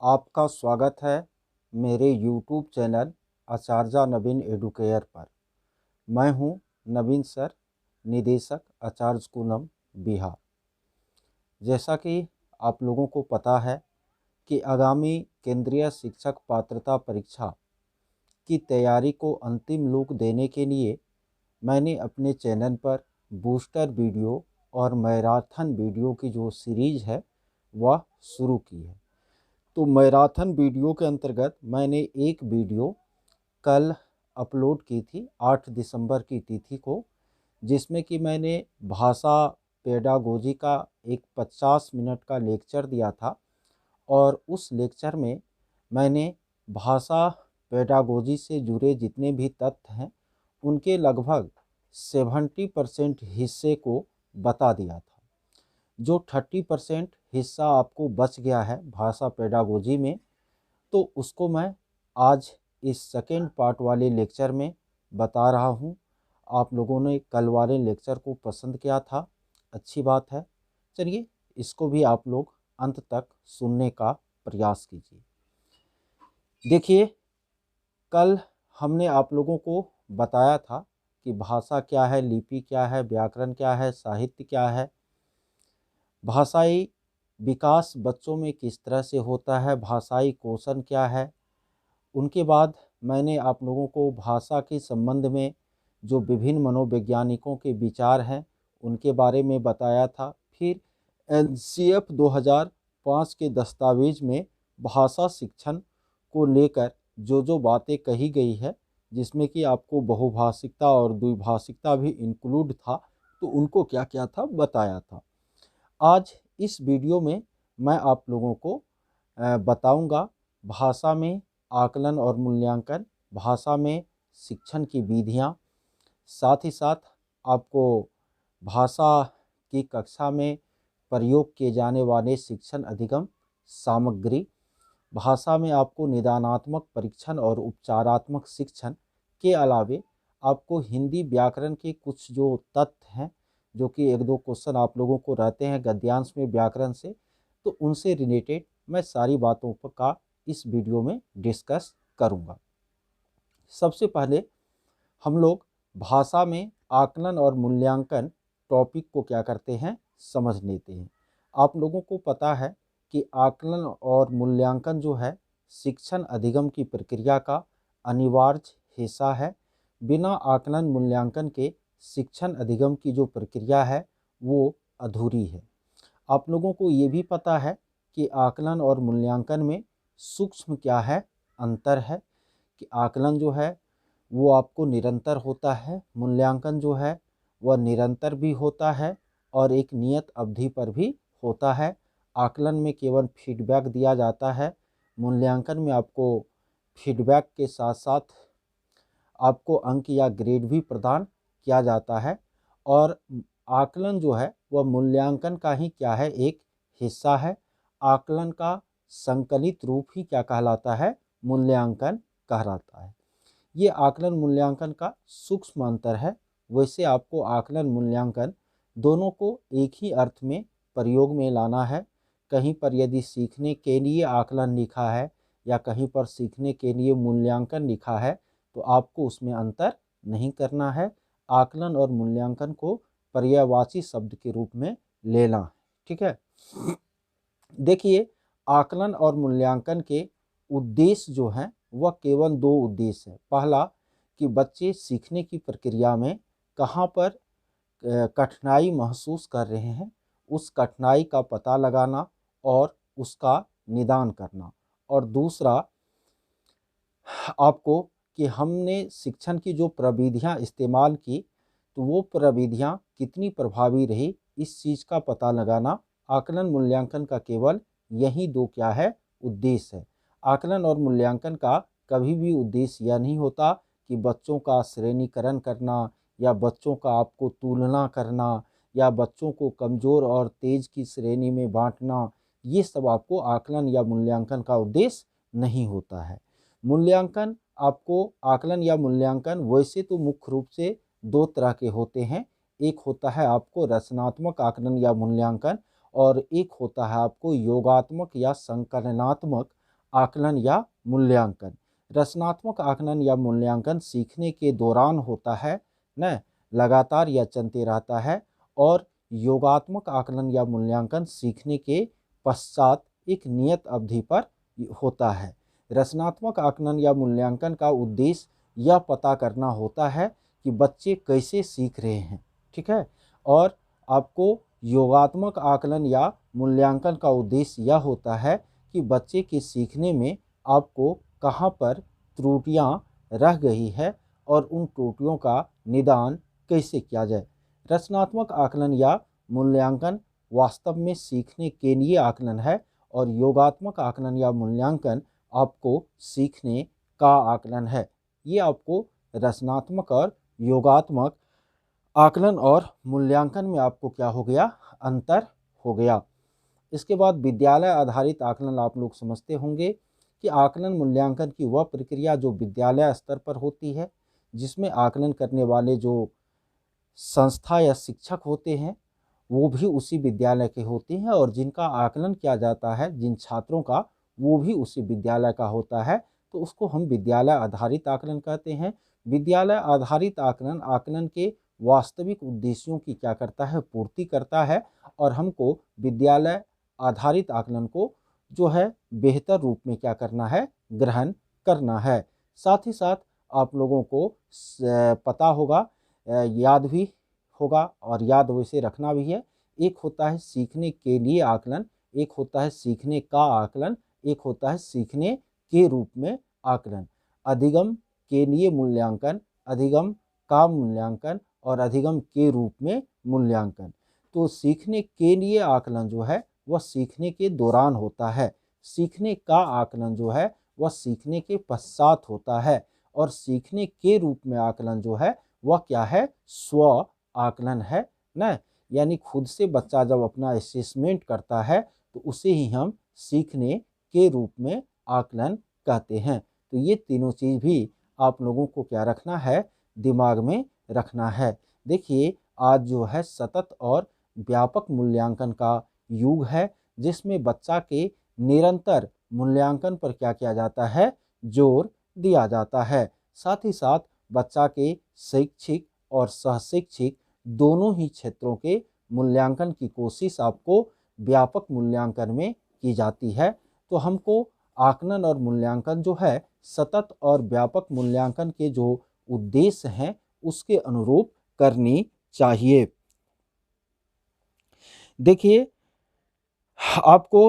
आपका स्वागत है मेरे YouTube चैनल आचार्य नवीन एडुकेयर पर। मैं हूं नवीन सर, निदेशक आचार्य कुलम बिहार। जैसा कि आप लोगों को पता है कि आगामी केंद्रीय शिक्षक पात्रता परीक्षा की तैयारी को अंतिम लूक देने के लिए मैंने अपने चैनल पर बूस्टर वीडियो और मैराथन वीडियो की जो सीरीज है वह शुरू की है। तो मैराथन वीडियो के अंतर्गत मैंने एक वीडियो कल अपलोड की थी 8 दिसंबर की तिथि को, जिसमें कि मैंने भाषा पेडागोजी का एक 50 मिनट का लेक्चर दिया था। और उस लेक्चर में मैंने भाषा पेडागोजी से जुड़े जितने भी तथ्य हैं उनके लगभग 70% हिस्से को बता दिया था। जो 30% हिस्सा आपको बच गया है भाषा पेडागोजी में, तो उसको मैं आज इस सेकेंड पार्ट वाले लेक्चर में बता रहा हूँ। आप लोगों ने कल वाले लेक्चर को पसंद किया था, अच्छी बात है। चलिए इसको भी आप लोग अंत तक सुनने का प्रयास कीजिए। देखिए, कल हमने आप लोगों को बताया था कि भाषा क्या है, लिपि क्या है, व्याकरण क्या है, साहित्य क्या है, भाषाई विकास बच्चों में किस तरह से होता है, भाषाई कौशल क्या है। उनके बाद मैंने आप लोगों को भाषा के संबंध में जो विभिन्न मनोवैज्ञानिकों के विचार हैं उनके बारे में बताया था। फिर एनसीएफ 2005 के दस्तावेज में भाषा शिक्षण को लेकर जो बातें कही गई है, जिसमें कि आपको बहुभाषिकता और द्विभाषिकता भी इंक्लूड था, तो उनको क्या क्या था बताया था। आज इस वीडियो में मैं आप लोगों को बताऊंगा भाषा में आकलन और मूल्यांकन, भाषा में शिक्षण की विधियां, साथ ही साथ आपको भाषा की कक्षा में प्रयोग किए जाने वाले शिक्षण अधिगम सामग्री, भाषा में आपको निदानात्मक परीक्षण और उपचारात्मक शिक्षण के अलावे आपको हिंदी व्याकरण के कुछ जो तथ्य हैं, जो कि एक दो क्वेश्चन आप लोगों को रहते हैं गद्यांश में व्याकरण से, तो उनसे रिलेटेड मैं सारी बातों का इस वीडियो में डिस्कस करूंगा। सबसे पहले हम लोग भाषा में आकलन और मूल्यांकन टॉपिक को क्या करते हैं समझ लेते हैं। आप लोगों को पता है कि आकलन और मूल्यांकन जो है शिक्षण अधिगम की प्रक्रिया का अनिवार्य हिस्सा है। बिना आकलन मूल्यांकन के शिक्षण अधिगम की जो प्रक्रिया है वो अधूरी है। आप लोगों को ये भी पता है कि आकलन और मूल्यांकन में सूक्ष्म क्या है अंतर है, कि आकलन जो है वो आपको निरंतर होता है, मूल्यांकन जो है वह निरंतर भी होता है और एक नियत अवधि पर भी होता है। आकलन में केवल फीडबैक दिया जाता है, मूल्यांकन में आपको फीडबैक के साथ साथ आपको अंक या ग्रेड भी प्रदान किया जाता है। और आकलन जो है वह मूल्यांकन का ही क्या है एक हिस्सा है। आकलन का संकलित रूप ही क्या कहलाता है मूल्यांकन कहलाता है। ये आकलन मूल्यांकन का सूक्ष्म अंतर है। वैसे आपको आकलन मूल्यांकन दोनों को एक ही अर्थ में प्रयोग में लाना है। कहीं पर यदि सीखने के लिए आकलन लिखा है या कहीं पर सीखने के लिए मूल्यांकन लिखा है तो आपको उसमें अंतर नहीं करना है। आकलन और मूल्यांकन को पर्यायवाची शब्द के रूप में लेना है, ठीक है। देखिए, आकलन और मूल्यांकन के उद्देश्य जो हैं वह केवल दो उद्देश्य है। पहला कि बच्चे सीखने की प्रक्रिया में कहाँ पर कठिनाई महसूस कर रहे हैं, उस कठिनाई का पता लगाना और उसका निदान करना। और दूसरा आपको कि हमने शिक्षण की जो प्रविधियां इस्तेमाल की तो वो प्रविधियां कितनी प्रभावी रही, इस चीज़ का पता लगाना। आकलन मूल्यांकन का केवल यही दो क्या है उद्देश्य है। आकलन और मूल्यांकन का कभी भी उद्देश्य यह नहीं होता कि बच्चों का श्रेणीकरण करना या बच्चों का आपको तुलना करना या बच्चों को कमज़ोर और तेज की श्रेणी में बांटना। ये सब आपको आकलन या मूल्यांकन का उद्देश्य नहीं होता है। मूल्यांकन आपको आकलन या मूल्यांकन वैसे तो मुख्य रूप से दो तरह के होते हैं। एक होता है आपको रचनात्मक आकलन या मूल्यांकन और एक होता है आपको योगात्मक या संकलनात्मक आकलन या मूल्यांकन। रचनात्मक आकलन या मूल्यांकन सीखने के दौरान होता है न, लगातार या चलते रहता है। और योगात्मक आकलन या मूल्यांकन सीखने के पश्चात एक नियत अवधि पर होता है। रचनात्मक आकलन या मूल्यांकन का उद्देश्य यह पता करना होता है कि बच्चे कैसे सीख रहे हैं, ठीक है। और आपको योगात्मक आकलन या मूल्यांकन का उद्देश्य यह होता है कि बच्चे के सीखने में आपको कहाँ पर त्रुटियाँ रह गई है और उन त्रुटियों का निदान कैसे किया जाए। रचनात्मक आकलन या मूल्यांकन वास्तव में सीखने के लिए आकलन है और योगात्मक आकलन या मूल्यांकन आपको सीखने का आकलन है। ये आपको रचनात्मक और योगात्मक आकलन और मूल्यांकन में आपको क्या हो गया, अंतर हो गया। इसके बाद विद्यालय आधारित आकलन आप लोग समझते होंगे कि आकलन मूल्यांकन की वह प्रक्रिया जो विद्यालय स्तर पर होती है, जिसमें आकलन करने वाले जो संस्था या शिक्षक होते हैं वो भी उसी विद्यालय के होते हैं और जिनका आकलन किया जाता है, जिन छात्रों का, वो भी उसी विद्यालय का होता है। तो उसको हम विद्यालय आधारित आकलन कहते हैं। विद्यालय आधारित आकलन आकलन के वास्तविक उद्देश्यों की क्या करता है, पूर्ति करता है और हमको विद्यालय आधारित आकलन को जो है बेहतर रूप में क्या करना है, ग्रहण करना है। साथ ही साथ आप लोगों को पता होगा, याद भी होगा और याद वैसे रखना भी है। एक होता है सीखने के लिए आकलन, एक होता है सीखने का आकलन, एक होता है सीखने के रूप में आकलन। अधिगम के लिए मूल्यांकन, अधिगम का मूल्यांकन और अधिगम के रूप में मूल्यांकन। तो सीखने के लिए आकलन जो है वह सीखने के दौरान होता है, सीखने का आकलन जो है वह सीखने के पश्चात होता है और सीखने के रूप में आकलन जो है वह क्या है, स्व आकलन है न। यानी खुद से बच्चा जब अपना असेसमेंट करता है तो उसे ही हम सीखने के रूप में आकलन कहते हैं। तो ये तीनों चीज़ भी आप लोगों को क्या रखना है, दिमाग में रखना है। देखिए आज जो है सतत और व्यापक मूल्यांकन का युग है, जिसमें बच्चा के निरंतर मूल्यांकन पर क्या किया जाता है, जोर दिया जाता है। साथ ही साथ बच्चा के शैक्षिक और सहशैक्षिक दोनों ही क्षेत्रों के मूल्यांकन की कोशिश आपको व्यापक मूल्यांकन में की जाती है। तो हमको आकलन और मूल्यांकन जो है सतत और व्यापक मूल्यांकन के जो उद्देश्य हैं उसके अनुरूप करनी चाहिए। देखिए आपको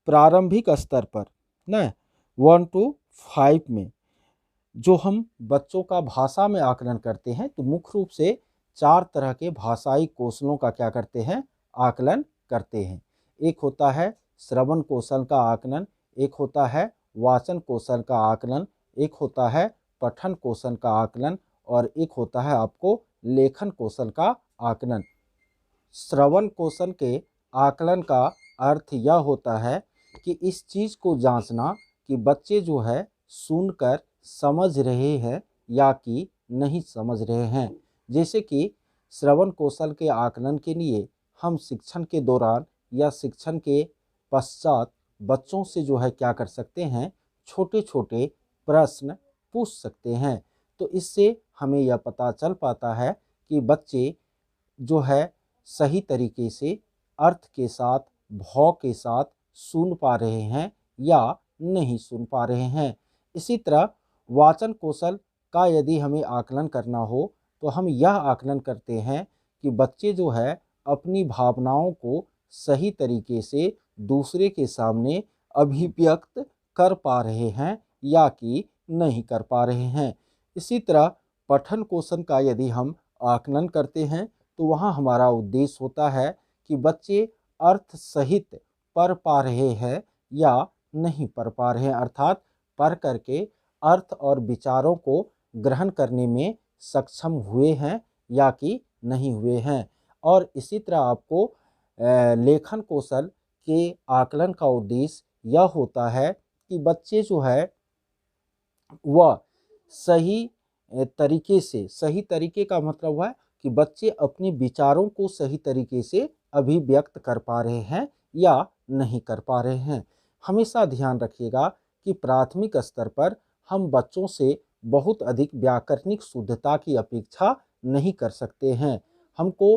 प्रारंभिक स्तर पर न 1 to 5 में जो हम बच्चों का भाषा में आकलन करते हैं तो मुख्य रूप से 4 तरह के भाषाई कौशलों का क्या करते हैं, आकलन करते हैं। एक होता है श्रवण कौशल का आकलन, एक होता है वाचन कौशल का आकलन, एक होता है पठन कौशल का आकलन और एक होता है आपको लेखन कौशल का आकलन। श्रवण कौशल के आकलन का अर्थ यह होता है कि इस चीज़ को जांचना कि बच्चे जो है सुनकर समझ रहे हैं या कि नहीं समझ रहे हैं। जैसे कि श्रवण कौशल के आकलन के लिए हम शिक्षण के दौरान या शिक्षण के पश्चात बच्चों से जो है क्या कर सकते हैं, छोटे छोटे प्रश्न पूछ सकते हैं। तो इससे हमें यह पता चल पाता है कि बच्चे जो है सही तरीके से अर्थ के साथ, भाव के साथ सुन पा रहे हैं या नहीं सुन पा रहे हैं। इसी तरह वाचन कौशल का यदि हमें आकलन करना हो तो हम यह आकलन करते हैं कि बच्चे जो है अपनी भावनाओं को सही तरीके से दूसरे के सामने अभिव्यक्त कर पा रहे हैं या कि नहीं कर पा रहे हैं। इसी तरह पठन कौशल का यदि हम आकलन करते हैं तो वहाँ हमारा उद्देश्य होता है कि बच्चे अर्थ सहित पढ़ पा रहे हैं या नहीं पढ़ पा रहे हैं, अर्थात पढ़ करके अर्थ और विचारों को ग्रहण करने में सक्षम हुए हैं या कि नहीं हुए हैं। और इसी तरह आपको लेखन कौशल के आकलन का उद्देश्य यह होता है कि बच्चे जो है वह सही तरीके से, सही तरीके का मतलब हुआ कि बच्चे अपने विचारों को सही तरीके से अभिव्यक्त कर पा रहे हैं या नहीं कर पा रहे हैं। हमेशा ध्यान रखिएगा कि प्राथमिक स्तर पर हम बच्चों से बहुत अधिक व्याकरणिक शुद्धता की अपेक्षा नहीं कर सकते हैं। हमको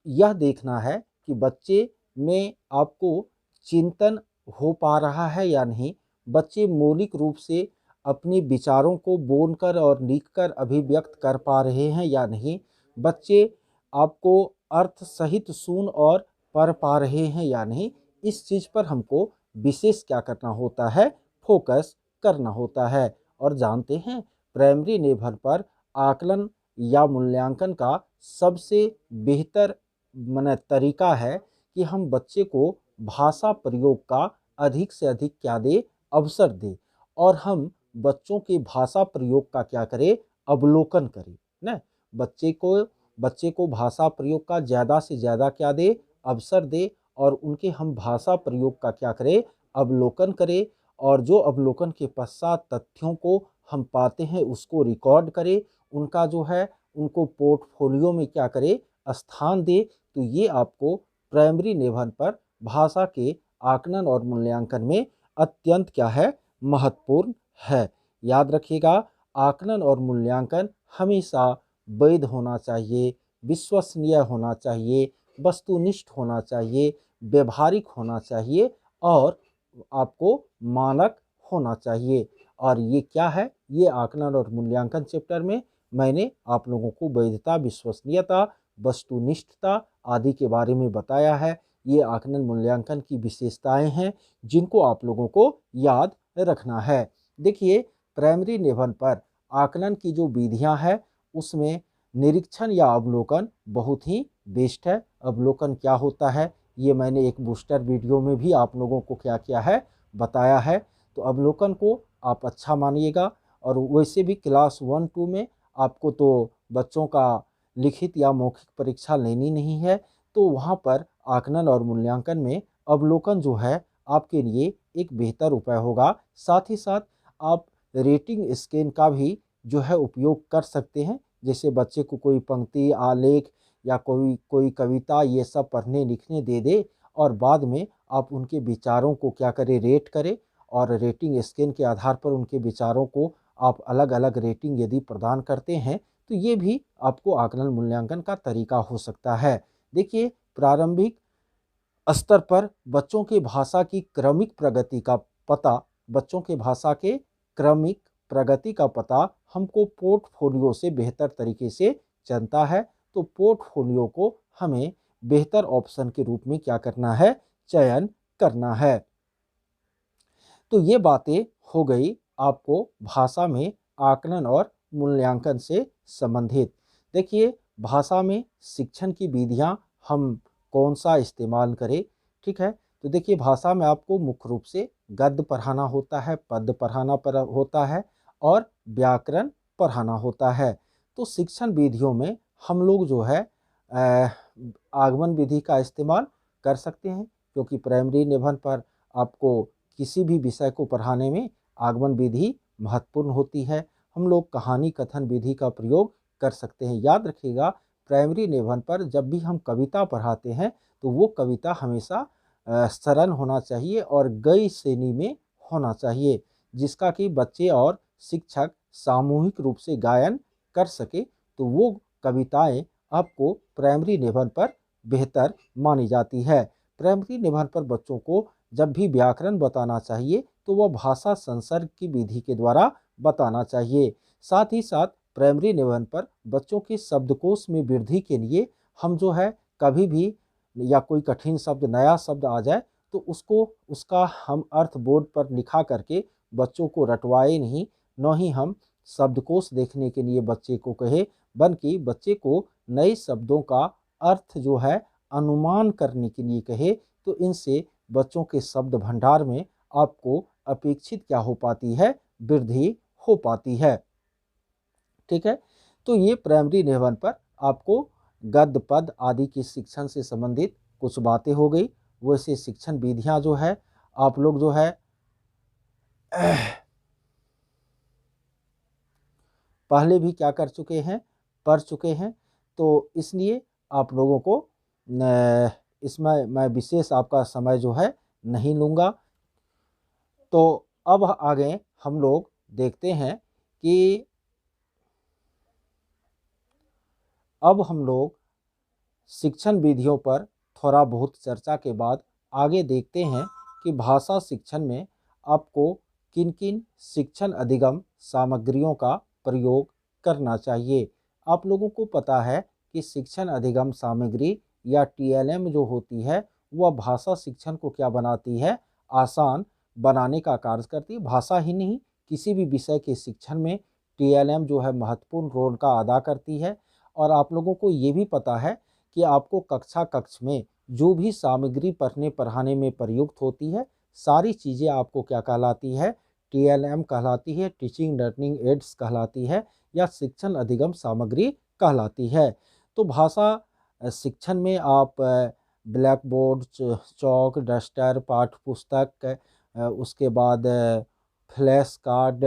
यह देखना है कि बच्चे में आपको चिंतन हो पा रहा है या नहीं, बच्चे मौलिक रूप से अपने विचारों को बोलकर और लिखकर अभिव्यक्त कर पा रहे हैं या नहीं, बच्चे आपको अर्थ सहित सुन और पढ़ पा रहे हैं या नहीं, इस चीज़ पर हमको विशेष क्या करना होता है, फोकस करना होता है। और जानते हैं प्राइमरी लेवल पर आकलन या मूल्यांकन का सबसे बेहतर तरीका है कि हम बच्चे को भाषा प्रयोग का अधिक से अधिक क्या दे, अवसर दे, और हम बच्चों के भाषा प्रयोग का क्या करें, अवलोकन करें ना। बच्चे को भाषा प्रयोग का ज़्यादा से ज़्यादा क्या दे, अवसर दे, और उनके हम भाषा प्रयोग का क्या करें, अवलोकन करें, और जो अवलोकन के पश्चात तथ्यों को हम पाते हैं उसको रिकॉर्ड करें, उनका जो है उनको पोर्टफोलियो में क्या करें, स्थान दे। तो ये आपको प्राइमरी लेवल पर भाषा के आकलन और मूल्यांकन में अत्यंत क्या है, महत्वपूर्ण है। याद रखिएगा, आकलन और मूल्यांकन हमेशा वैध होना चाहिए, विश्वसनीय होना चाहिए, वस्तुनिष्ठ होना चाहिए, व्यवहारिक होना चाहिए, और आपको मानक होना चाहिए। और ये क्या है, ये आकलन और मूल्यांकन चैप्टर में मैंने आप लोगों को वैधता, विश्वसनीयता, वस्तुनिष्ठता आदि के बारे में बताया है। ये आकलन मूल्यांकन की विशेषताएं हैं जिनको आप लोगों को याद रखना है। देखिए, प्राइमरी लेवल पर आकलन की जो विधियां हैं उसमें निरीक्षण या अवलोकन बहुत ही बेस्ट है। अवलोकन क्या होता है ये मैंने एक बूस्टर वीडियो में भी आप लोगों को क्या किया है, बताया है। तो अवलोकन को आप अच्छा मानिएगा। और वैसे भी क्लास 1-2 में आपको तो बच्चों का लिखित या मौखिक परीक्षा लेनी नहीं है, तो वहाँ पर आकलन और मूल्यांकन में अवलोकन जो है आपके लिए एक बेहतर उपाय होगा। साथ ही साथ आप रेटिंग स्केल का भी जो है उपयोग कर सकते हैं। जैसे बच्चे को कोई पंक्ति, आलेख या कोई कविता ये सब पढ़ने लिखने दे दे, और बाद में आप उनके विचारों को क्या करें, रेट करें, और रेटिंग स्केल के आधार पर उनके विचारों को आप अलग अलग रेटिंग यदि प्रदान करते हैं, तो ये भी आपको आकलन मूल्यांकन का तरीका हो सकता है। देखिए, प्रारंभिक स्तर पर बच्चों के भाषा की क्रमिक प्रगति का पता बच्चों के भाषा के क्रमिक प्रगति का पता हमको पोर्टफोलियो से बेहतर तरीके से चलता है। तो पोर्टफोलियो को हमें बेहतर ऑप्शन के रूप में क्या करना है, चयन करना है। तो ये बातें हो गई आपको भाषा में आकलन और मूल्यांकन से संबंधित। देखिए, भाषा में शिक्षण की विधियां हम कौन सा इस्तेमाल करें, ठीक है। तो देखिए, भाषा में आपको मुख्य रूप से गद्य पढ़ाना होता है, पद्य पढ़ाना होता है, और व्याकरण पढ़ाना होता है। तो शिक्षण विधियों में हम लोग जो है आगमन विधि का इस्तेमाल कर सकते हैं, क्योंकि प्राइमरी लेवल पर आपको किसी भी विषय को पढ़ाने में आगमन विधि महत्वपूर्ण होती है। हम लोग कहानी कथन विधि का प्रयोग कर सकते हैं। याद रखिएगा, प्राइमरी लेवल पर जब भी हम कविता पढ़ाते हैं तो वो कविता हमेशा सरल होना चाहिए और गई श्रेणी में होना चाहिए, जिसका कि बच्चे और शिक्षक सामूहिक रूप से गायन कर सके। तो वो कविताएं आपको प्राइमरी लेवल पर बेहतर मानी जाती है। प्राइमरी लेवल पर बच्चों को जब भी व्याकरण बताना चाहिए तो वह भाषा संसर्ग की विधि के द्वारा बताना चाहिए। साथ ही साथ प्राइमरी लेवल पर बच्चों के शब्दकोश में वृद्धि के लिए हम जो है कभी भी या कोई कठिन शब्द, नया शब्द आ जाए तो उसका हम अर्थ बोर्ड पर लिखा करके बच्चों को रटवाए नहीं, न ही हम शब्दकोश देखने के लिए बच्चे को कहे, बल्कि बच्चे को नए शब्दों का अर्थ जो है अनुमान करने के लिए कहे। तो इनसे बच्चों के शब्द भंडार में आपको अपेक्षित क्या हो पाती है, वृद्धि हो पाती है। ठीक है। तो ये प्राइमरी लेवल पर आपको गद्य पद आदि के शिक्षण से संबंधित कुछ बातें हो गई। वैसे शिक्षण विधियां जो है आप लोग जो है पहले भी क्या कर चुके हैं, पढ़ चुके हैं। तो इसलिए आप लोगों को इसमें मैं विशेष आपका समय जो है नहीं लूँगा। तो अब आगे हम लोग देखते हैं कि अब हम लोग शिक्षण विधियों पर थोड़ा बहुत चर्चा के बाद आगे देखते हैं कि भाषा शिक्षण में आपको किन किन शिक्षण अधिगम सामग्रियों का प्रयोग करना चाहिए। आप लोगों को पता है कि शिक्षण अधिगम सामग्री या टीएलएम जो होती है वह भाषा शिक्षण को क्या बनाती है, आसान बनाने का कार्य करती है। भाषा ही नहीं, किसी भी विषय के शिक्षण में टीएलएम जो है महत्वपूर्ण रोल का अदा करती है। और आप लोगों को ये भी पता है कि आपको कक्ष में जो भी सामग्री पढ़ने पढ़ाने में प्रयुक्त होती है, सारी चीज़ें आपको क्या कहलाती है, टीएलएम कहलाती है, टीचिंग लर्निंग एड्स कहलाती है या शिक्षण अधिगम सामग्री कहलाती है। तो भाषा शिक्षण में आप ब्लैक बोर्ड, चौक, डस्टर, पाठ्य पुस्तक, उसके बाद फ्लैश कार्ड,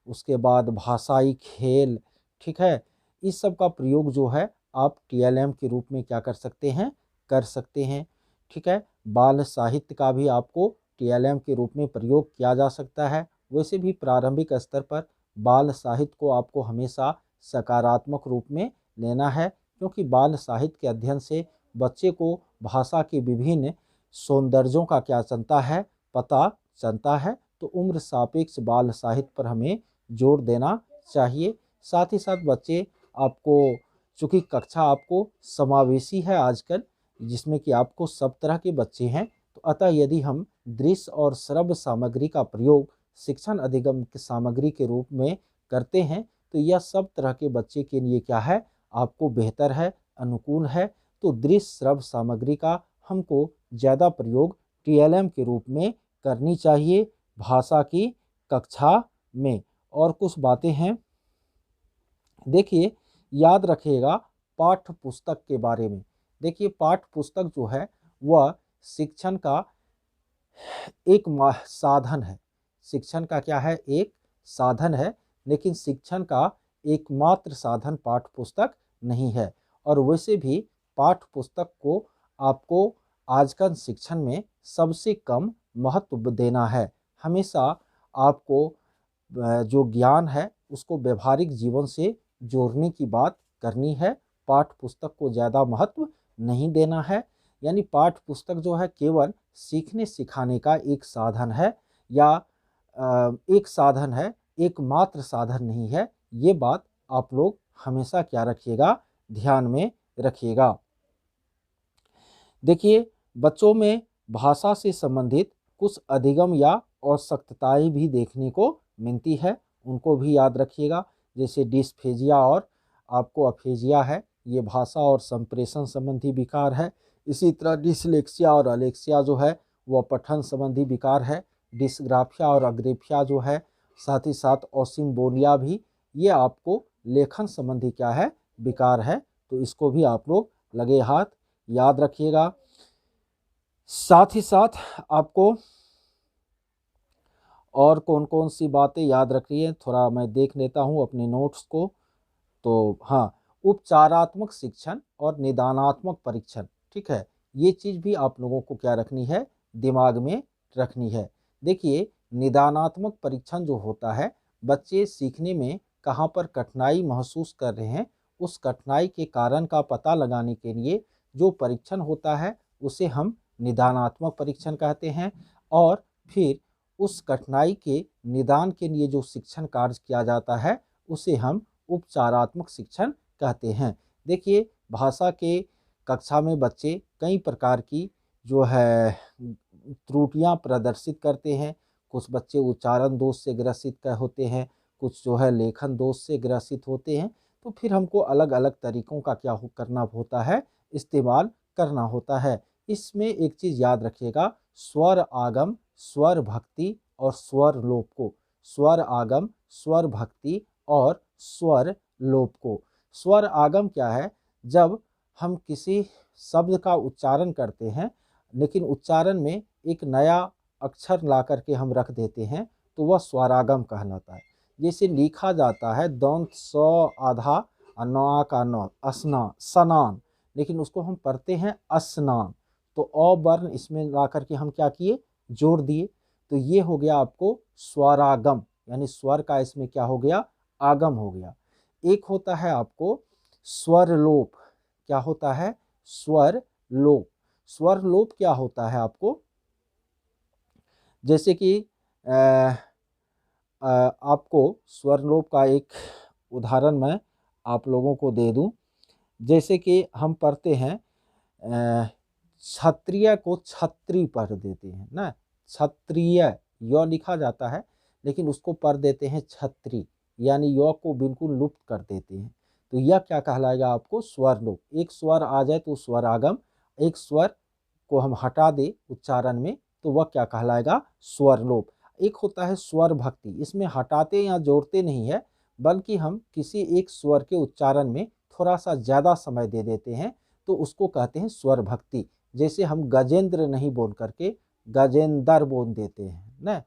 उसके बाद भाषाई खेल, ठीक है, इस सब का प्रयोग जो है आप टीएलएम के रूप में क्या कर सकते हैं, कर सकते हैं। ठीक है, बाल साहित्य का भी आपको टीएलएम के रूप में प्रयोग किया जा सकता है। वैसे भी प्रारंभिक स्तर पर बाल साहित्य को आपको हमेशा सकारात्मक रूप में लेना है, क्योंकि बाल साहित्य के अध्ययन से बच्चे को भाषा के विभिन्न सौंदर्यों का क्या चलता है, पता चलता है। तो उम्र सापेक्ष बाल साहित्य पर हमें जोर देना चाहिए। साथ ही साथ बच्चे आपको, चूँकि कक्षा आपको समावेशी है आजकल, जिसमें कि आपको सब तरह के बच्चे हैं, तो अतः यदि हम दृश्य और श्रव्य सामग्री का प्रयोग शिक्षण अधिगम की सामग्री के रूप में करते हैं तो यह सब तरह के बच्चे के लिए क्या है, आपको बेहतर है, अनुकूल है। तो दृश्य श्रव्य सामग्री का हमको ज़्यादा प्रयोग टीएलएम के रूप में करनी चाहिए भाषा की कक्षा में। और कुछ बातें हैं, देखिए, याद रखिएगा पाठ्य पुस्तक के बारे में। देखिए, पाठ्य पुस्तक जो है वह शिक्षण का एक साधन है। शिक्षण का क्या है, एक साधन है, लेकिन शिक्षण का एकमात्र साधन पाठ्य पुस्तक नहीं है। और वैसे भी पाठ्य पुस्तक को आपको आजकल शिक्षण में सबसे कम महत्व देना है। हमेशा आपको जो ज्ञान है उसको व्यवहारिक जीवन से जोड़ने की बात करनी है, पाठ्य पुस्तक को ज़्यादा महत्व नहीं देना है। यानी पाठ्य पुस्तक जो है केवल सीखने सिखाने का एक साधन है, या एक साधन है, एकमात्र साधन नहीं है। ये बात आप लोग हमेशा क्या रखिएगा, ध्यान में रखिएगा। देखिए, बच्चों में भाषा से संबंधित कुछ अधिगम या आवश्यकताएं भी देखने को मिलती है, उनको भी याद रखिएगा। जैसे डिस्फेजिया और आपको अफेजिया है, ये भाषा और संप्रेषण संबंधी विकार है। इसी तरह डिसलेक्सिया और अलेक्सिया जो है वह पठन संबंधी विकार है। डिस्ग्राफिया और अग्रेफिया जो है, साथ ही साथ ओसिम्बोलिया भी, ये आपको लेखन संबंधी क्या है, विकार है। तो इसको भी आप लोग लगे हाथ याद रखिएगा। साथ ही साथ आपको और कौन कौन सी बातें याद रखनी है, थोड़ा मैं देख लेता हूँ अपने नोट्स को। तो हाँ, उपचारात्मक शिक्षण और निदानात्मक परीक्षण, ठीक है, ये चीज़ भी आप लोगों को क्या रखनी है, दिमाग में रखनी है। देखिए, निदानात्मक परीक्षण जो होता है, बच्चे सीखने में कहाँ पर कठिनाई महसूस कर रहे हैं, उस कठिनाई के कारण का पता लगाने के लिए जो परीक्षण होता है उसे हम निदानात्मक परीक्षण कहते हैं। और फिर उस कठिनाई के निदान के लिए जो शिक्षण कार्य किया जाता है उसे हम उपचारात्मक शिक्षण कहते हैं। देखिए, भाषा के कक्षा में बच्चे कई प्रकार की जो है त्रुटियां प्रदर्शित करते हैं। कुछ बच्चे उच्चारण दोष से ग्रसित होते हैं, कुछ जो है लेखन दोष से ग्रसित होते हैं। तो फिर हमको अलग अलग तरीकों का क्या करना होता है, इस्तेमाल करना होता है। इसमें एक चीज़ याद रखिएगा, स्वर आगम, स्वर भक्ति और स्वर लोप को, स्वर आगम, स्वर भक्ति और स्वर लोप को। स्वर आगम क्या है, जब हम किसी शब्द का उच्चारण करते हैं लेकिन उच्चारण में एक नया अक्षर ला करके हम रख देते हैं तो वह स्वरागम कहलाता है। जैसे लिखा जाता है दंत स आधा अना का न, स्नान, स्नान, लेकिन उसको हम पढ़ते हैं स्नान, तो अ वर्ण इसमें ला करके हम क्या किए, जोड़ दिए। तो ये हो गया आपको स्वरागम, यानी स्वर का इसमें क्या हो गया, आगम हो गया। एक होता है आपको स्वर लोप। क्या होता है, स्वर लोप। स्वर लोप क्या होता है आपको, जैसे कि आपको स्वर लोप का एक उदाहरण मैं आप लोगों को दे दूं। जैसे कि हम पढ़ते हैं क्षत्रिय को छत्री पढ़ देते हैं ना, क्षत्रिय य लिखा जाता है लेकिन उसको पढ़ देते हैं छत्री, यानी य को बिल्कुल लुप्त कर देते हैं। तो यह क्या कहलाएगा आपको, स्वर लोप। एक स्वर आ जाए तो स्वर आगम, एक स्वर को हम हटा दे उच्चारण में तो वह क्या कहलाएगा, स्वर लोप। एक होता है स्वर भक्ति, इसमें हटाते या जोड़ते नहीं है बल्कि हम किसी एक स्वर के उच्चारण में थोड़ा सा ज़्यादा समय दे देते हैं तो उसको कहते हैं स्वर भक्ति। जैसे हम गजेंद्र नहीं बोल करके गजेंदर बोल देते हैं ना,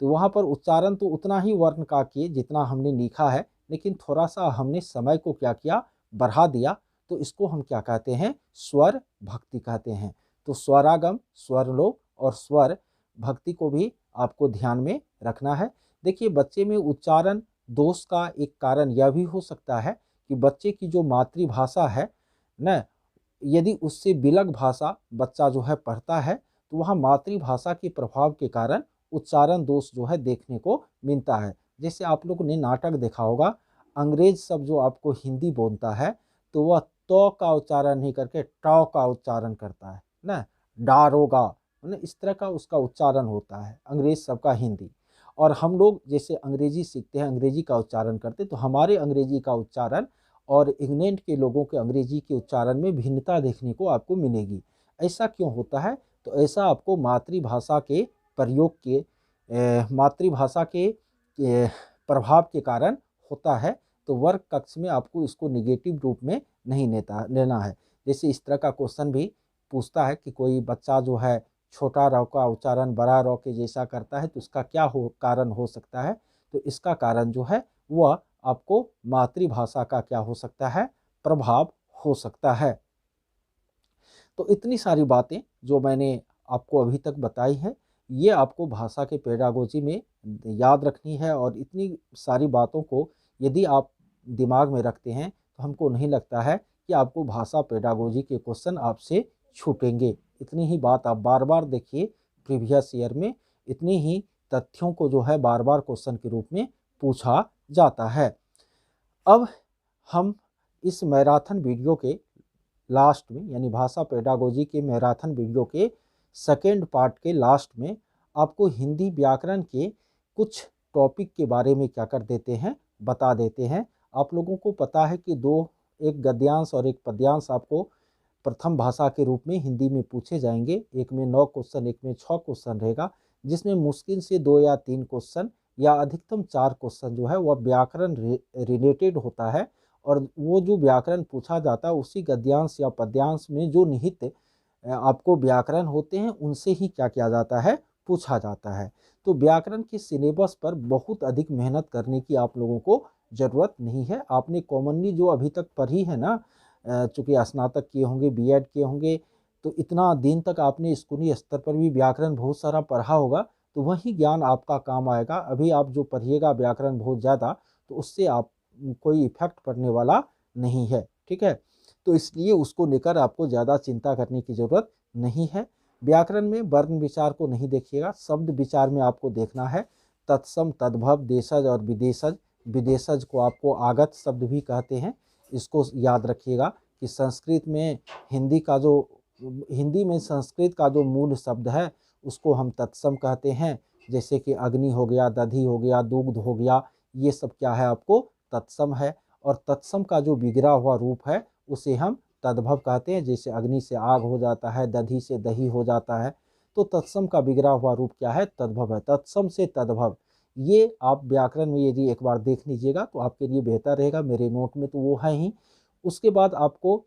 तो वहाँ पर उच्चारण तो उतना ही वर्ण का किए जितना हमने लिखा है, लेकिन थोड़ा सा हमने समय को क्या किया, बढ़ा दिया, तो इसको हम क्या कहते हैं, स्वर भक्ति कहते हैं। तो स्वरागम, स्वरलोप और स्वर भक्ति को भी आपको ध्यान में रखना है। देखिए, बच्चे में उच्चारण दोष का एक कारण यह भी हो सकता है कि बच्चे की जो मातृभाषा है न, यदि उससे विलग भाषा बच्चा जो है पढ़ता है तो वहाँ मातृभाषा के प्रभाव के कारण उच्चारण दोष जो है देखने को मिलता है। जैसे आप लोगों ने नाटक देखा होगा, अंग्रेज सब जो आपको हिंदी बोलता है तो वह तो का उच्चारण नहीं करके टॉ का उच्चारण करता है ना, डारोगा, इस तरह का उसका उच्चारण होता है अंग्रेज सबका हिंदी। और हम लोग जैसे अंग्रेजी सीखते हैं, अंग्रेजी का उच्चारण करते, तो हमारे अंग्रेजी का उच्चारण और इंग्लैंड के लोगों के अंग्रेजी के उच्चारण में भिन्नता देखने को आपको मिलेगी। ऐसा क्यों होता है, तो ऐसा आपको मातृभाषा के प्रयोग के मातृभाषा के प्रभाव के कारण होता है। तो वर्ग कक्ष में आपको इसको निगेटिव रूप में नहीं लेना है। जैसे इस तरह का क्वेश्चन भी पूछता है कि कोई बच्चा जो है छोटा र का उच्चारण बड़ा र के जैसा करता है तो इसका क्या कारण हो सकता है, तो इसका कारण जो है वह आपको मातृभाषा का क्या हो सकता है, प्रभाव हो सकता है। तो इतनी सारी बातें जो मैंने आपको अभी तक बताई है, ये आपको भाषा के पेडागोजी में याद रखनी है। और इतनी सारी बातों को यदि आप दिमाग में रखते हैं तो हमको नहीं लगता है कि आपको भाषा पेडागोजी के क्वेश्चन आपसे छूटेंगे। इतनी ही बात आप बार बार देखिए, प्रीवियस ईयर में इतनी ही तथ्यों को जो है बार बार क्वेश्चन के रूप में पूछा जाता है। अब हम इस मैराथन वीडियो के लास्ट में, यानी भाषा पेडागोजी के मैराथन वीडियो के सेकेंड पार्ट के लास्ट में आपको हिंदी व्याकरण के कुछ टॉपिक के बारे में क्या कर देते हैं, बता देते हैं। आप लोगों को पता है कि एक गद्यांश और एक पद्यांश आपको प्रथम भाषा के रूप में हिंदी में पूछे जाएंगे। एक में 9 क्वेश्चन, एक में 6 क्वेश्चन रहेगा, जिसमें मुश्किल से 2 या 3 क्वेश्चन या अधिकतम 4 क्वेश्चन जो है वह व्याकरण रिलेटेड होता है। और वो जो व्याकरण पूछा जाता है उसी गद्यांश या पद्यांश में जो निहित आपको व्याकरण होते हैं उनसे ही क्या किया जाता है, पूछा जाता है। तो व्याकरण के सिलेबस पर बहुत अधिक मेहनत करने की आप लोगों को ज़रूरत नहीं है। आपने कॉमनली जो अभी तक पढ़ी है ना, चूँकि स्नातक किए होंगे, बीएड किए होंगे, तो इतना दिन तक आपने स्कूली स्तर पर भी व्याकरण बहुत सारा पढ़ा होगा, तो वही ज्ञान आपका काम आएगा। अभी आप जो पढ़िएगा व्याकरण बहुत ज़्यादा, तो उससे आप कोई इफेक्ट पड़ने वाला नहीं है, ठीक है। तो इसलिए उसको लेकर आपको ज़्यादा चिंता करने की ज़रूरत नहीं है। व्याकरण में वर्ण विचार को नहीं देखिएगा, शब्द विचार में आपको देखना है तत्सम, तद्भव, देशज और विदेशज। विदेशज को आपको आगत शब्द भी कहते हैं, इसको याद रखिएगा कि संस्कृत में हिंदी में संस्कृत का जो मूल शब्द है उसको हम तत्सम कहते हैं। जैसे कि अग्नि हो गया, दधि हो गया, दुग्ध हो गया, ये सब क्या है, आपको तत्सम है। और तत्सम का जो बिगड़ा हुआ रूप है उसे हम तद्भव कहते हैं। जैसे अग्नि से आग हो जाता है, दधि से दही हो जाता है, तो तत्सम का बिगड़ा हुआ रूप क्या है, तद्भव है। तत्सम से तद्भव, ये आप व्याकरण में यदि एक बार देख लीजिएगा तो आपके लिए बेहतर रहेगा। मेरे नोट में तो वो है ही। उसके बाद आपको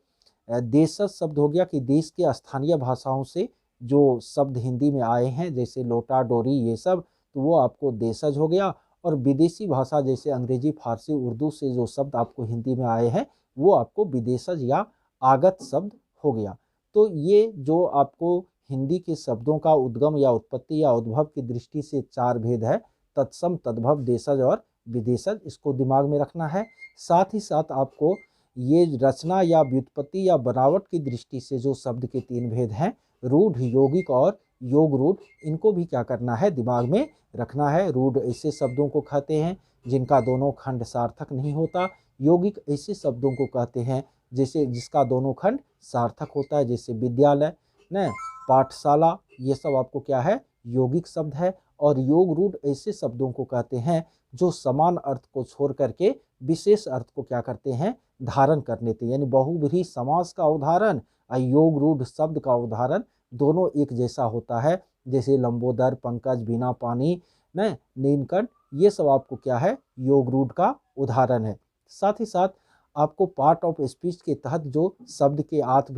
देशज शब्द हो गया कि देश के स्थानीय भाषाओं से जो शब्द हिंदी में आए हैं, जैसे लोटा, डोरी, ये सब, तो वो आपको देशज हो गया। और विदेशी भाषा जैसे अंग्रेजी, फारसी, उर्दू से जो शब्द आपको हिंदी में आए हैं वो आपको विदेशज या आगत शब्द हो गया। तो ये जो आपको हिंदी के शब्दों का उद्गम या उत्पत्ति या उद्भव की दृष्टि से 4 भेद है, तत्सम, तद्भव, देशज और विदेशज। इसको दिमाग में रखना है। साथ ही साथ आपको ये रचना या व्युत्पत्ति या बनावट की दृष्टि से जो शब्द के 3 भेद हैं, रूढ़, यौगिक और योग रूढ़, इनको भी क्या करना है, दिमाग में रखना है। रूढ़ ऐसे शब्दों को कहते हैं जिनका दोनों खंड सार्थक नहीं होता। यौगिक ऐसे शब्दों को कहते हैं जैसे जिसका दोनों खंड सार्थक होता है, जैसे विद्यालय न, पाठशाला, ये सब आपको क्या है, यौगिक शब्द है। और योग रूढ़ ऐसे शब्दों को कहते हैं जो समान अर्थ को छोड़ करके विशेष अर्थ को क्या करते हैं, धारण कर लेते हैं। यानी बहुब्रीहि समास का उदाहरण और योग रूढ़ शब्द का उदाहरण दोनों एक जैसा होता है। जैसे लंबोदर, पंकज, बिना पानी न, नीलकंठ, ये सब आपको क्या है, योग रूढ़ का उदाहरण है। साथ ही साथ आपको पार्ट ऑफ स्पीच के तहत जो शब्द के 8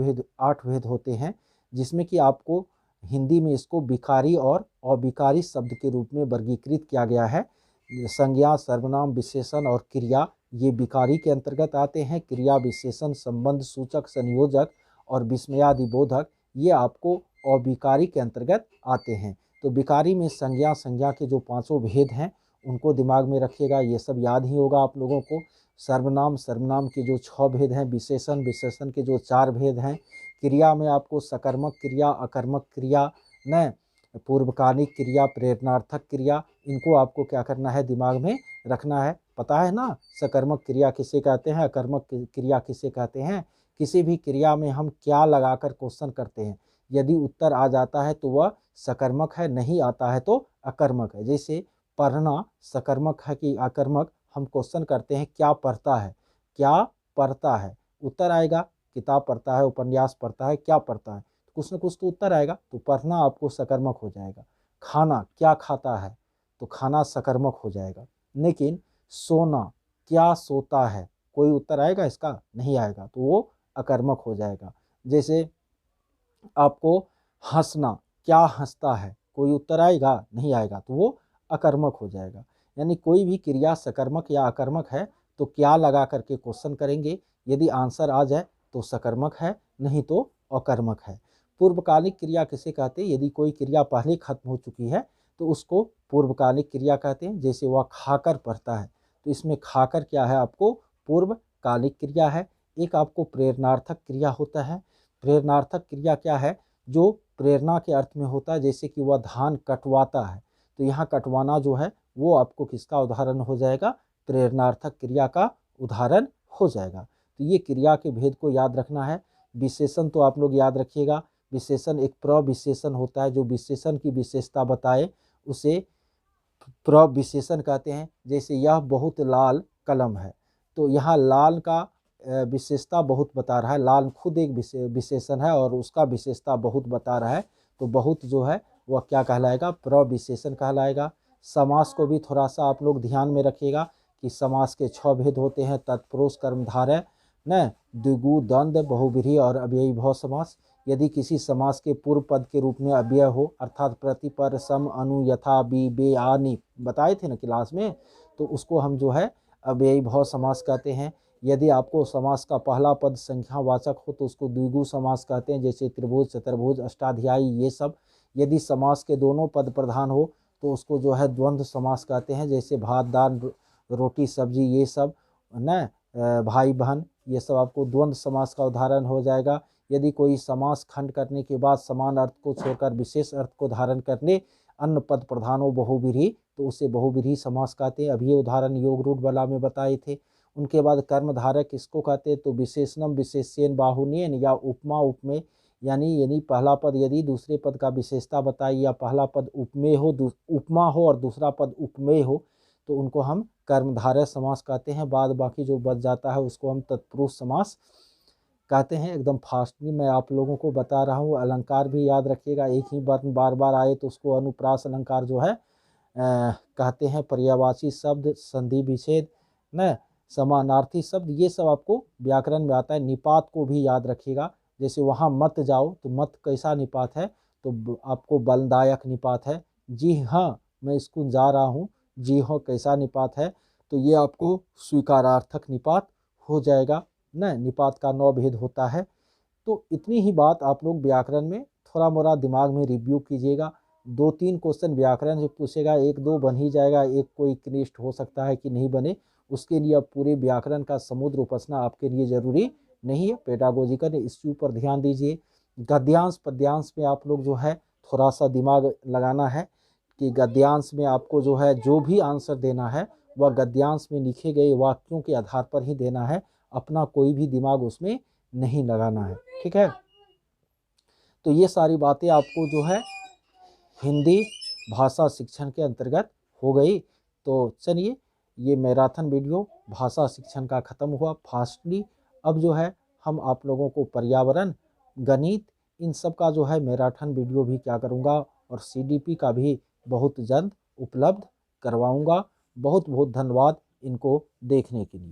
भेद होते हैं, जिसमें कि आपको हिंदी में इसको विकारी और अविकारी शब्द के रूप में वर्गीकृत किया गया है। संज्ञा, सर्वनाम, विशेषण और क्रिया ये विकारी के अंतर्गत आते हैं। क्रिया, विशेषण, संबंध सूचक, संयोजक और विस्मयादि बोधक ये आपको अविकारी के अंतर्गत आते हैं। तो विकारी में संज्ञा, संज्ञा के जो 5 भेद हैं उनको दिमाग में रखिएगा, ये सब याद ही होगा आप लोगों को। सर्वनाम, सर्वनाम के जो 6 भेद हैं, विशेषण, विशेषण के जो 4 भेद हैं। क्रिया में आपको सकर्मक क्रिया, अकर्मक क्रिया न, पूर्वकालिक क्रिया, प्रेरणार्थक क्रिया, इनको आपको क्या करना है, दिमाग में रखना है। पता है ना सकर्मक क्रिया किसे कहते हैं, अकर्मक क्रिया किसे कहते हैं। किसी भी क्रिया में हम क्या लगाकर क्वेश्चन करते हैं, यदि उत्तर आ जाता है तो वह सकर्मक है, नहीं आता है तो अकर्मक है। जैसे पढ़ना सकर्मक है कि अकर्मक, हम क्वेश्चन करते हैं क्या पढ़ता है, क्या पढ़ता है, उत्तर आएगा किताब पढ़ता है, उपन्यास पढ़ता है, क्या पढ़ता है, कुछ न कुछ तो उत्तर आएगा, तो पढ़ना आपको सकर्मक हो जाएगा। खाना क्या खाता है, तो खाना सकर्मक हो जाएगा। लेकिन सोना क्या सोता है, कोई उत्तर आएगा इसका, नहीं आएगा, तो वो अकर्मक हो जाएगा। जैसे आपको हंसना क्या हंसता है, कोई उत्तर आएगा, नहीं आएगा, तो वो अकर्मक हो जाएगा। यानी कोई भी क्रिया सकर्मक या अकर्मक है तो क्या लगा करके क्वेश्चन करेंगे, यदि आंसर आ जाए तो सकर्मक है, नहीं तो अकर्मक है। पूर्वकालिक क्रिया किसे कहते हैं, यदि कोई क्रिया पहले खत्म हो चुकी है तो उसको पूर्वकालिक क्रिया कहते हैं। जैसे वह खाकर पढ़ता है, तो इसमें खाकर क्या है, आपको पूर्वकालिक क्रिया है। एक आपको प्रेरणार्थक क्रिया होता है। प्रेरणार्थक क्रिया क्या है, जो प्रेरणा के अर्थ में होता है। जैसे कि वह धान कटवाता है, तो यहाँ कटवाना जो है वो आपको किसका उदाहरण हो जाएगा, प्रेरणार्थक क्रिया का उदाहरण हो जाएगा। तो ये क्रिया के भेद को याद रखना है। विशेषण तो आप लोग याद रखिएगा, विशेषण एक प्रविशेषण होता है, जो विशेषण की विशेषता बताए उसे प्रविशेषण कहते हैं। जैसे यह बहुत लाल कलम है, तो यहाँ लाल का विशेषता बहुत बता रहा है, लाल खुद एक विशेषण है और उसका विशेषता बहुत बता रहा है, तो बहुत जो है वह क्या कहलाएगा, प्रविशेषण कहलाएगा। समास को भी थोड़ा सा आप लोग ध्यान में रखिएगा कि समास के 6 भेद होते हैं, तत्पुरुष, कर्मधारय न, द्विगु, द्वंद, बहुव्रीहि और अव्ययी भाव समास। यदि किसी समास के पूर्व पद के रूप में अव्यय हो, अर्थात प्रति, पर, सम, अनु, यथा, बी, बे, आ, नि, बताए थे ना क्लास में, तो उसको हम जो है अव्ययी भाव समास कहते हैं। यदि आपको समास का पहला पद संख्यावाचक हो तो उसको द्विगु समास कहते हैं, जैसे त्रिभुज, चतुर्भुज, अष्टाध्यायी, ये सब। यदि समास के दोनों पद प्रधान हो तो उसको जो है द्वंद्व समास कहते हैं, जैसे भात, दाल, रोटी, सब्जी, ये सब न, भाई बहन, ये सब आपको द्वंद्व समास का उदाहरण हो जाएगा। यदि कोई समास खंड करने के बाद समान अर्थ को छोड़कर विशेष अर्थ को धारण करने अन्य पद प्रधान हो बहुव्रीहि, तो उसे बहुव्रीहि समास कहते हैं। अभी ये उदाहरण योग रूढ़ वाला में बताए थे। उनके बाद कर्मधारय किसको कहते हैं, तो विशेषणम, विशेष्येन, बाहुन्येन या उपमा, उपमेय, यानी पहला पद यदि दूसरे पद का विशेषता बताए या पहला पद उपमेय हो, उपमा हो और दूसरा पद उपमेय हो, तो उनको हम कर्मधारय समास कहते हैं। बाद बाकी जो बच जाता है उसको हम तत्पुरुष समास कहते हैं। एकदम फास्टली मैं आप लोगों को बता रहा हूँ। अलंकार भी याद रखिएगा, एक ही बार बार आए तो उसको अनुप्रास अलंकार जो है कहते हैं। पर्यायवाची शब्द, संधि विच्छेद न, समानार्थी शब्द, ये सब आपको व्याकरण में आता है। निपात को भी याद रखिएगा, जैसे वहाँ मत जाओ, तो मत कैसा निपात है, तो आपको बलदायक निपात है। जी हाँ मैं स्कूल जा रहा हूँ, जी हाँ कैसा निपात है, तो ये आपको स्वीकारार्थक निपात हो जाएगा न। निपात का 9 भेद होता है। तो इतनी ही बात आप लोग व्याकरण में थोड़ा मोड़ा दिमाग में रिव्यू कीजिएगा। 2-3 क्वेश्चन व्याकरण से पूछेगा, 1-2 बन ही जाएगा, एक कोई कनिष्ठ हो सकता है कि नहीं बने, उसके लिए अब पूरे व्याकरण का समुद्र उपसना आपके लिए जरूरी नहीं है। पेडागोजिकल इसके ऊपर ध्यान दीजिए। गद्यांश पद्यांश में आप लोग जो है थोड़ा सा दिमाग लगाना है कि गद्यांश में आपको जो है जो भी आंसर देना है वह गद्यांश में लिखे गए वाक्यों के आधार पर ही देना है, अपना कोई भी दिमाग उसमें नहीं लगाना है, ठीक है। तो ये सारी बातें आपको जो है हिंदी भाषा शिक्षण के अंतर्गत हो गई। तो चलिए, ये मैराथन वीडियो भाषा शिक्षण का ख़त्म हुआ फास्टली। अब जो है हम आप लोगों को पर्यावरण, गणित, इन सब का जो है मैराथन वीडियो भी क्या करूँगा, और CDP का भी बहुत जल्द उपलब्ध करवाऊँगा। बहुत बहुत धन्यवाद इनको देखने के लिए।